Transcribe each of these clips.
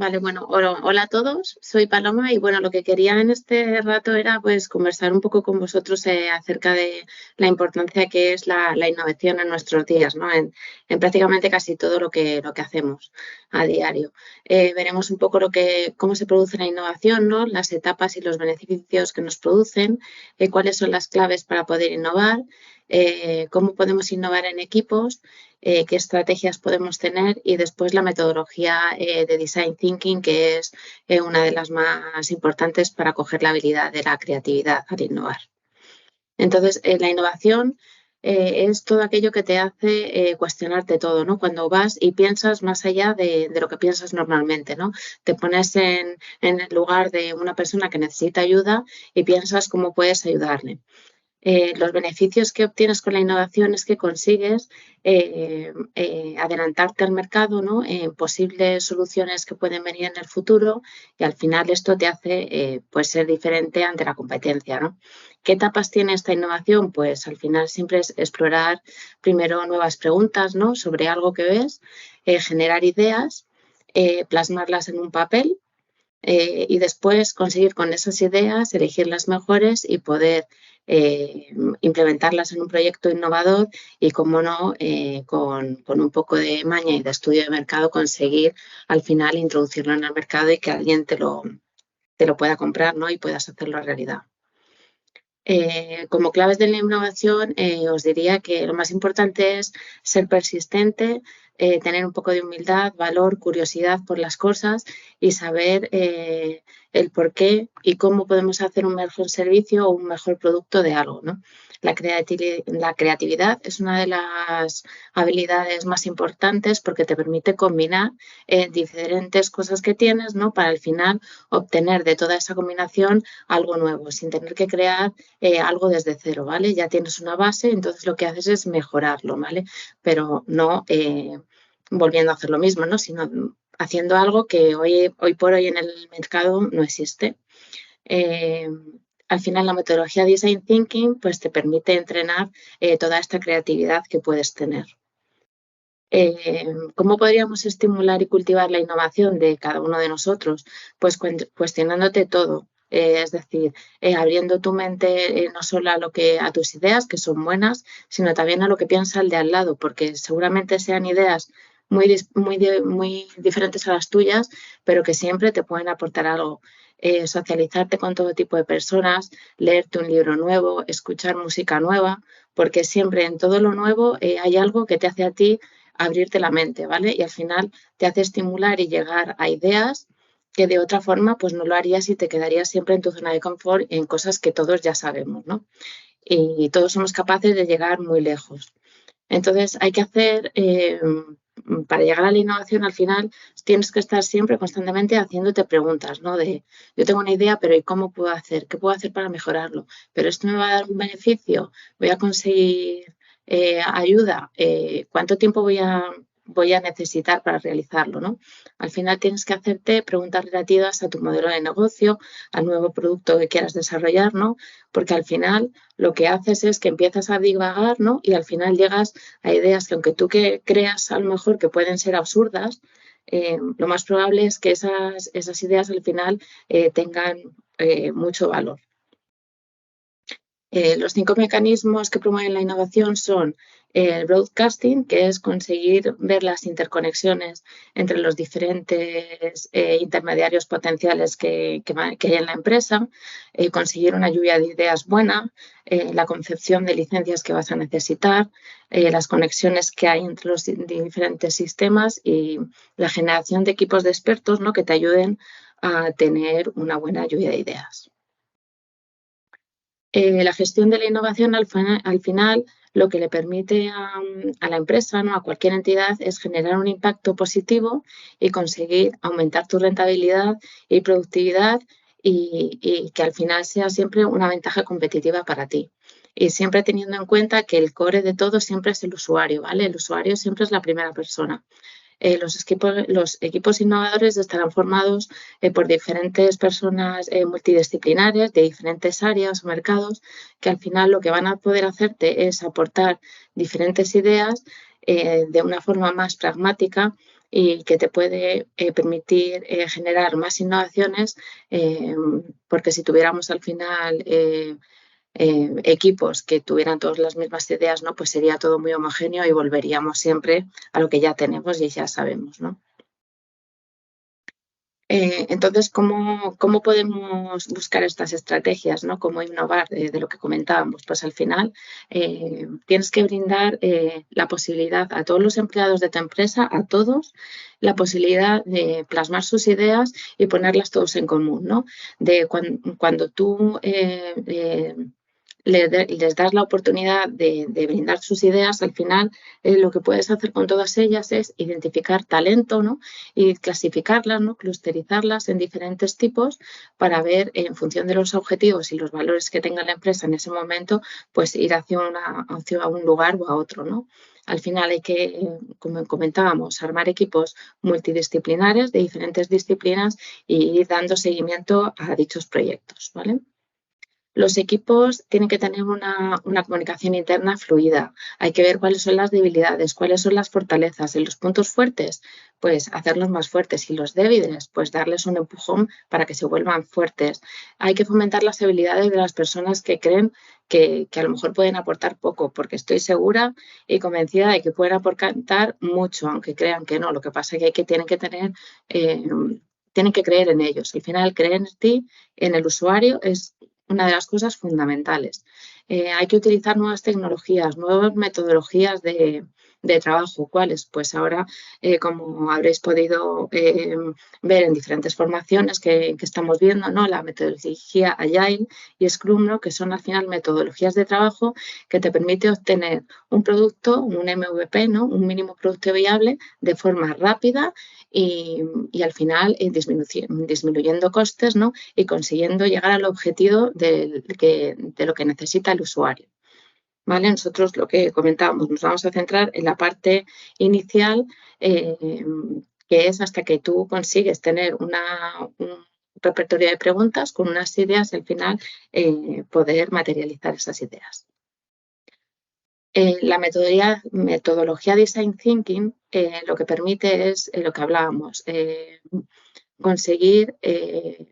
Vale, bueno, hola a todos, soy Paloma y bueno, lo que quería en este rato era pues conversar un poco con vosotros acerca de la importancia que es la innovación en nuestros días, ¿no? En prácticamente casi todo lo que hacemos a diario. Veremos un poco cómo se produce la innovación, ¿no? Las etapas y los beneficios que nos producen, cuáles son las claves para poder innovar, cómo podemos innovar en equipos, qué estrategias podemos tener y después la metodología de Design Thinking, que es una de las más importantes para coger la habilidad de la creatividad al innovar. Entonces, la innovación es todo aquello que te hace cuestionarte todo, ¿no? Cuando vas y piensas más allá de lo que piensas normalmente, ¿no? Te pones en el lugar de una persona que necesita ayuda y piensas cómo puedes ayudarle. Los beneficios que obtienes con la innovación es que consigues adelantarte al mercado, ¿no? En posibles soluciones que pueden venir en el futuro y al final esto te hace pues ser diferente ante la competencia, ¿no? ¿Qué etapas tiene esta innovación? Pues al final siempre es explorar primero nuevas preguntas, ¿no? Sobre algo que ves, generar ideas, plasmarlas en un papel y después conseguir con esas ideas elegir las mejores y poder implementarlas en un proyecto innovador y, como no, con un poco de maña y de estudio de mercado conseguir al final introducirlo en el mercado y que alguien te lo pueda comprar, ¿no? Y puedas hacerlo realidad. Como claves de la innovación, os diría que lo más importante es ser persistente, tener un poco de humildad, valor, curiosidad por las cosas y saber el por qué y cómo podemos hacer un mejor servicio o un mejor producto de algo, ¿no? La creatividad es una de las habilidades más importantes porque te permite combinar diferentes cosas que tienes, ¿no? Para al final obtener de toda esa combinación algo nuevo, sin tener que crear algo desde cero, ¿vale? Ya tienes una base, entonces lo que haces es mejorarlo, ¿vale? Pero no volviendo a hacer lo mismo, ¿no? Sino haciendo algo que hoy por hoy en el mercado no existe. Eh, Al final la metodología Design Thinking pues te permite entrenar toda esta creatividad que puedes tener. ¿Cómo podríamos estimular y cultivar la innovación de cada uno de nosotros? Pues cuestionándote todo. Es decir, abriendo tu mente no solo a tus ideas, que son buenas, sino también a lo que piensa el de al lado, porque seguramente sean ideas muy diferentes a las tuyas, pero que siempre te pueden aportar algo. Socializarte con todo tipo de personas, leerte un libro nuevo, escuchar música nueva, porque siempre en todo lo nuevo hay algo que te hace a ti abrirte la mente, ¿vale? Y al final te hace estimular y llegar a ideas que de otra forma pues no lo harías y te quedarías siempre en tu zona de confort en cosas que todos ya sabemos, ¿no? Y todos somos capaces de llegar muy lejos. Entonces hay que hacer, para llegar a la innovación al final, tienes que estar siempre constantemente haciéndote preguntas, ¿no? De, yo tengo una idea, pero ¿y cómo puedo hacer? ¿Qué puedo hacer para mejorarlo? ¿Pero esto me va a dar un beneficio? ¿Voy a conseguir ayuda? ¿Cuánto tiempo voy a necesitar para realizarlo, ¿no? Al final tienes que hacerte preguntas relativas a tu modelo de negocio, al nuevo producto que quieras desarrollar, ¿no? Porque al final lo que haces es que empiezas a divagar, ¿no? Y al final llegas a ideas que, aunque tú creas a lo mejor que pueden ser absurdas, lo más probable es que esas ideas al final tengan mucho valor. Los 5 mecanismos que promueven la innovación son el broadcasting, que es conseguir ver las interconexiones entre los diferentes intermediarios potenciales que hay en la empresa, conseguir una lluvia de ideas buena, la concepción de licencias que vas a necesitar, las conexiones que hay entre los diferentes sistemas y la generación de equipos de expertos, ¿no? Que te ayuden a tener una buena lluvia de ideas. La gestión de la innovación al final lo que le permite a la empresa, ¿no? A cualquier entidad, es generar un impacto positivo y conseguir aumentar tu rentabilidad y productividad y que al final sea siempre una ventaja competitiva para ti. Y siempre teniendo en cuenta que el core de todo siempre es el usuario, ¿vale? El usuario siempre es la primera persona. Los equipos innovadores estarán formados por diferentes personas multidisciplinares de diferentes áreas o mercados que al final lo que van a poder hacerte es aportar diferentes ideas de una forma más pragmática y que te puede permitir generar más innovaciones, porque si tuviéramos al final equipos que tuvieran todas las mismas ideas, ¿no? Pues sería todo muy homogéneo y volveríamos siempre a lo que ya tenemos y ya sabemos, ¿no? Entonces, ¿cómo podemos buscar estas estrategias, ¿no? ¿Cómo innovar de lo que comentábamos? Pues al final tienes que brindar la posibilidad a todos los empleados de tu empresa, a todos, la posibilidad de plasmar sus ideas y ponerlas todos en común, ¿no? De cuando tú les das la oportunidad de brindar sus ideas, al final lo que puedes hacer con todas ellas es identificar talento, ¿no? Y clasificarlas, ¿no? Clusterizarlas en diferentes tipos para ver en función de los objetivos y los valores que tenga la empresa en ese momento, pues ir hacia un lugar o a otro, ¿no? Al final hay que, como comentábamos, armar equipos multidisciplinares de diferentes disciplinas y ir dando seguimiento a dichos proyectos, ¿vale? Los equipos tienen que tener una comunicación interna fluida. Hay que ver cuáles son las debilidades, cuáles son las fortalezas. En los puntos fuertes, pues hacerlos más fuertes. Y los débiles, pues darles un empujón para que se vuelvan fuertes. Hay que fomentar las habilidades de las personas que creen que a lo mejor pueden aportar poco, porque estoy segura y convencida de que pueden aportar mucho, aunque crean que no. Lo que pasa es que eh, tienen que creer en ellos. Al final, creer en ti, en el usuario, es una de las cosas fundamentales. Hay que utilizar nuevas tecnologías, nuevas metodologías de trabajo. ¿Cuáles? Pues ahora, como habréis podido ver en diferentes formaciones que estamos viendo, ¿no? La metodología Agile y Scrum, ¿no? Que son al final metodologías de trabajo que te permite obtener un producto, un MVP, ¿no? Un mínimo producto viable de forma rápida y al final disminuyendo costes, ¿no? Y consiguiendo llegar al objetivo de lo que necesita el usuario. ¿Vale? Nosotros lo que comentábamos, nos vamos a centrar en la parte inicial, que es hasta que tú consigues tener un repertorio de preguntas con unas ideas y al final poder materializar esas ideas. La metodología Design Thinking lo que permite es lo que hablábamos, conseguir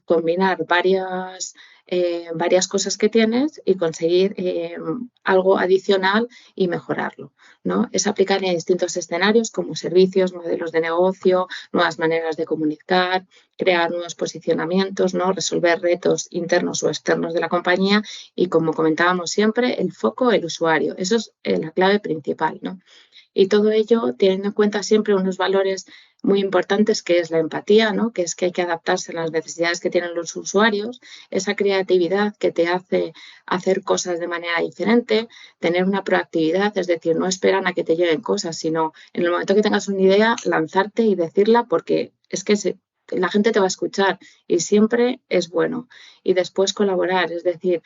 combinar varias cosas que tienes y conseguir algo adicional y mejorarlo, ¿no? Es aplicar en distintos escenarios como servicios, modelos de negocio, nuevas maneras de comunicar, crear nuevos posicionamientos, ¿no? Resolver retos internos o externos de la compañía y, como comentábamos siempre, el foco, el usuario. Eso es la clave principal, ¿no? Y todo ello teniendo en cuenta siempre unos valores muy importantes que es la empatía, ¿no? Que es que hay que adaptarse a las necesidades que tienen los usuarios, esa creatividad que te hace hacer cosas de manera diferente, tener una proactividad, es decir, no esperan a que te lleguen cosas, sino en el momento que tengas una idea, lanzarte y decirla porque es que la gente te va a escuchar y siempre es bueno. Y después colaborar, es decir,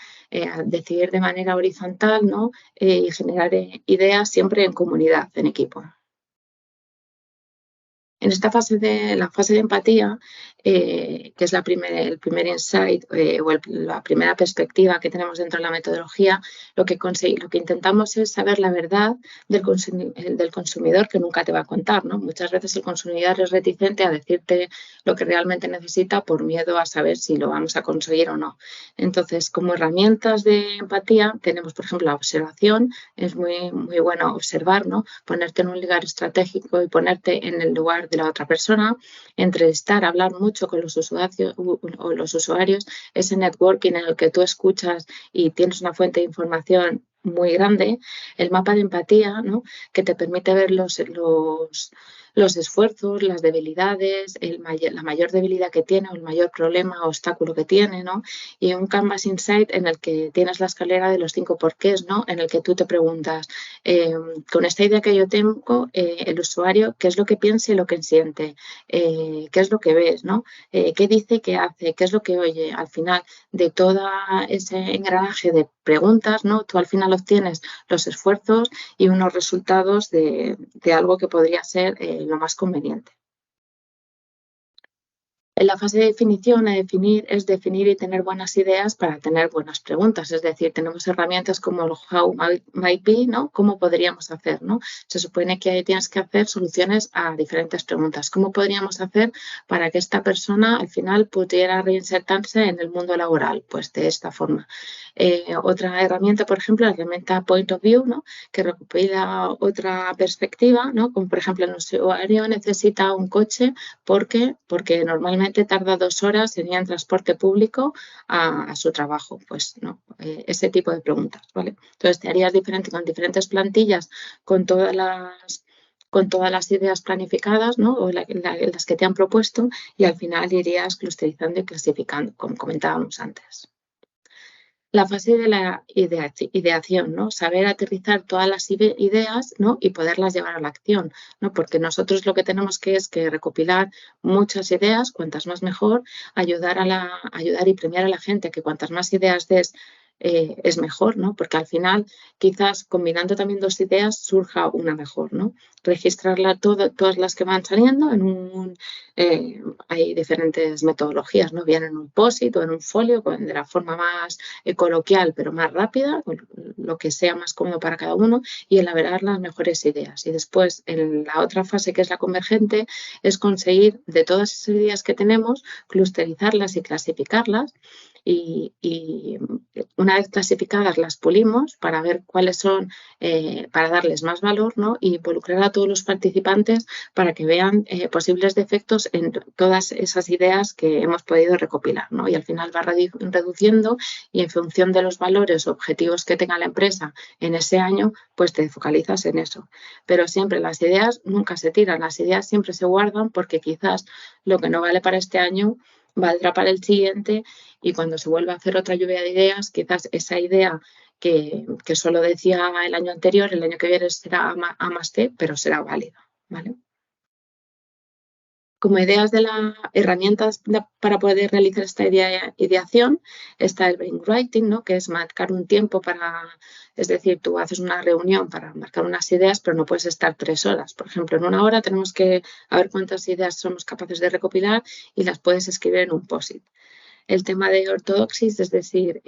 decidir de manera horizontal, ¿no? Y generar ideas siempre en comunidad, en equipo. En esta la fase de empatía, que es el primer insight o la primera perspectiva que tenemos dentro de la metodología, lo que intentamos es saber la verdad del consumidor que nunca te va a contar, ¿no? Muchas veces el consumidor es reticente a decirte lo que realmente necesita por miedo a saber si lo vamos a conseguir o no. Entonces, como herramientas de empatía tenemos, por ejemplo, la observación. Es muy, muy bueno observar, ¿no? Ponerte en un lugar estratégico y ponerte en el lugar de la otra persona, entrevistar, hablar mucho con los usuarios, ese networking en el que tú escuchas y tienes una fuente de información muy grande, el mapa de empatía, ¿no? Que te permite ver los esfuerzos, las debilidades, la mayor debilidad que tiene o el mayor problema o obstáculo que tiene, ¿no? Y un Canvas Insight en el que tienes la escalera de los 5 porqués, ¿no? En el que tú te preguntas, con esta idea que yo tengo, el usuario, ¿qué es lo que piensa y lo que siente? ¿Qué es lo que ves, ¿no? ¿Qué dice, qué hace? ¿Qué es lo que oye? Al final de todo ese engranaje de preguntas, ¿no? Tú al final obtienes los esfuerzos y unos resultados de algo que podría ser lo más conveniente. En la fase de definición, es definir y tener buenas ideas para tener buenas preguntas. Es decir, tenemos herramientas como el how might be, ¿no? ¿Cómo podríamos hacer, ¿no? Se supone que ahí tienes que hacer soluciones a diferentes preguntas. ¿Cómo podríamos hacer para que esta persona al final pudiera reinsertarse en el mundo laboral? Pues de esta forma. Otra herramienta, por ejemplo, la herramienta Point of View, ¿no? Que recopila otra perspectiva, ¿no? Como por ejemplo, el usuario necesita un coche porque normalmente tarda 2 horas en ir en transporte público a su trabajo. Pues no, ese tipo de preguntas, ¿vale? Entonces te harías diferente con diferentes plantillas, con todas las ideas planificadas, ¿no? O las que te han propuesto, y al final irías clusterizando y clasificando, como comentábamos antes. La fase de la ideación, ¿no? Saber aterrizar todas las ideas, ¿no? Y poderlas llevar a la acción, ¿no? Porque nosotros lo que tenemos es que recopilar muchas ideas, cuantas más mejor, ayudar y premiar a la gente, que cuantas más ideas des, es mejor, ¿no? Porque al final, quizás combinando también 2 ideas, surja una mejor, ¿no? Registrarla todas las que van saliendo hay diferentes metodologías, ¿no? Bien en un POSIT o en un folio, de la forma más coloquial, pero más rápida, lo que sea más cómodo para cada uno, y elaborar las mejores ideas. Y después, en la otra fase, que es la convergente, es conseguir de todas esas ideas que tenemos, clusterizarlas y clasificarlas. Y una vez clasificadas las pulimos para ver cuáles son, para darles más valor, ¿no? Y involucrar a todos los participantes para que vean posibles defectos en todas esas ideas que hemos podido recopilar, ¿no? Y al final va reduciendo, y en función de los valores o objetivos que tenga la empresa en ese año, pues te focalizas en eso. Pero siempre las ideas nunca se tiran, las ideas siempre se guardan, porque quizás lo que no vale para este año valdrá para el siguiente, y cuando se vuelva a hacer otra lluvia de ideas, quizás esa idea que solo decía el año anterior, el año que viene será A más C, pero será válida, ¿vale? Como ideas de las herramientas para poder realizar esta ideación, está el brainwriting, ¿no? Que es marcar un tiempo es decir, tú haces una reunión para marcar unas ideas, pero no puedes estar 3 horas. Por ejemplo, en 1 hora tenemos que ver cuántas ideas somos capaces de recopilar, y las puedes escribir en un POSIT. El tema de ortodoxis, es decir,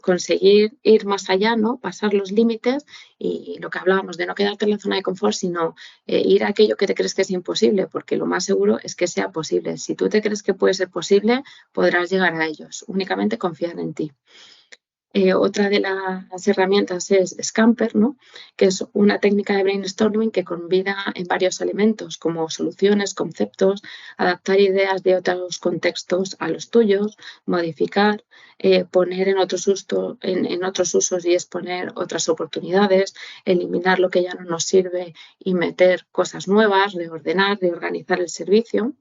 conseguir ir más allá, ¿no? Pasar los límites, y lo que hablábamos de no quedarte en la zona de confort, sino ir a aquello que te crees que es imposible, porque lo más seguro es que sea posible. Si tú te crees que puede ser posible, podrás llegar a ellos. Únicamente confiar en ti. Otra de las herramientas es Scamper, ¿no? Que es una técnica de brainstorming que combina en varios elementos, como soluciones, conceptos, adaptar ideas de otros contextos a los tuyos, modificar, poner en otros usos y exponer otras oportunidades, eliminar lo que ya no nos sirve y meter cosas nuevas, reorganizar el servicio.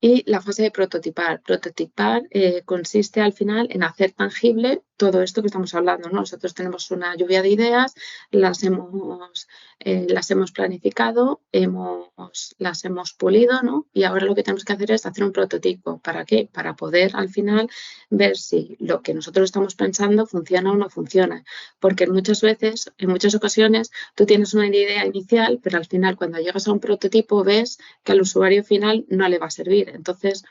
Y la fase de prototipar. Prototipar consiste al final en hacer tangible todo esto que estamos hablando, ¿no? Nosotros tenemos una lluvia de ideas, las hemos planificado, las hemos pulido, ¿no? Y ahora lo que tenemos que hacer es hacer un prototipo. ¿Para qué? Para poder al final ver si lo que nosotros estamos pensando funciona o no funciona. Porque muchas veces, en muchas ocasiones, tú tienes una idea inicial, pero al final, cuando llegas a un prototipo, ves que al usuario final no le va a servir. Entonces,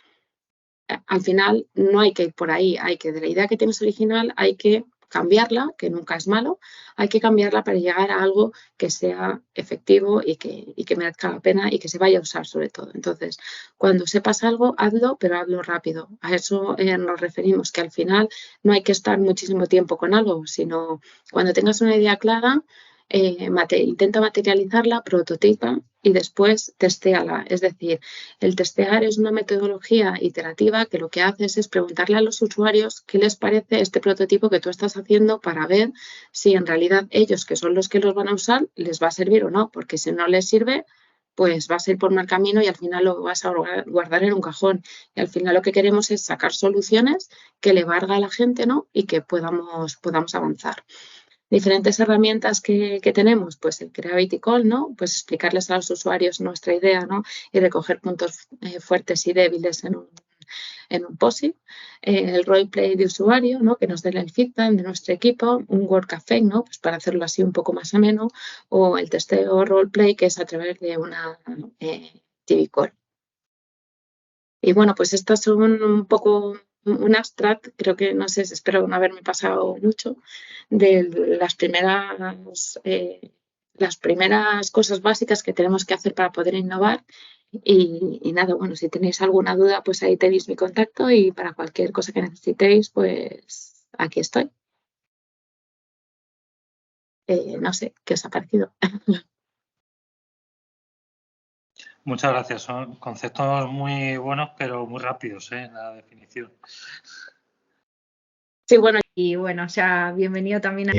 al final no hay que ir por ahí, de la idea que tienes original hay que cambiarla, que nunca es malo, hay que cambiarla para llegar a algo que sea efectivo y que merezca la pena y que se vaya a usar sobre todo. Entonces, cuando sepas algo, hazlo, pero hazlo rápido. A eso nos referimos, que al final no hay que estar muchísimo tiempo con algo, sino cuando tengas una idea clara, intenta materializarla, prototipa y después testéala. Es decir, el testear es una metodología iterativa que lo que haces es preguntarle a los usuarios qué les parece este prototipo que tú estás haciendo, para ver si en realidad ellos, que son los que los van a usar, les va a servir o no, porque si no les sirve, pues vas a ir por mal camino y al final lo vas a guardar en un cajón. Y al final lo que queremos es sacar soluciones que le valga a la gente, ¿no? Y que podamos avanzar. Diferentes herramientas que tenemos, pues el Creativity Call, ¿no? Pues explicarles a los usuarios nuestra idea, ¿no? Y recoger puntos fuertes y débiles en un POSIT. El roleplay de usuario, ¿no? Que nos den el feedback de nuestro equipo. Un Word Café, ¿no? Pues para hacerlo así un poco más ameno. O el testeo roleplay, que es a través de una Civicol. Y bueno, pues estas son un poco un abstract, creo que no sé, espero no haberme pasado mucho, de las primeras cosas básicas que tenemos que hacer para poder innovar. Y nada, bueno, si tenéis alguna duda, pues ahí tenéis mi contacto y para cualquier cosa que necesitéis, pues aquí estoy. No sé, ¿qué os ha parecido? Muchas gracias. Son conceptos muy buenos, pero muy rápidos, la definición. Sí, bueno. Y bueno, ya bienvenido también a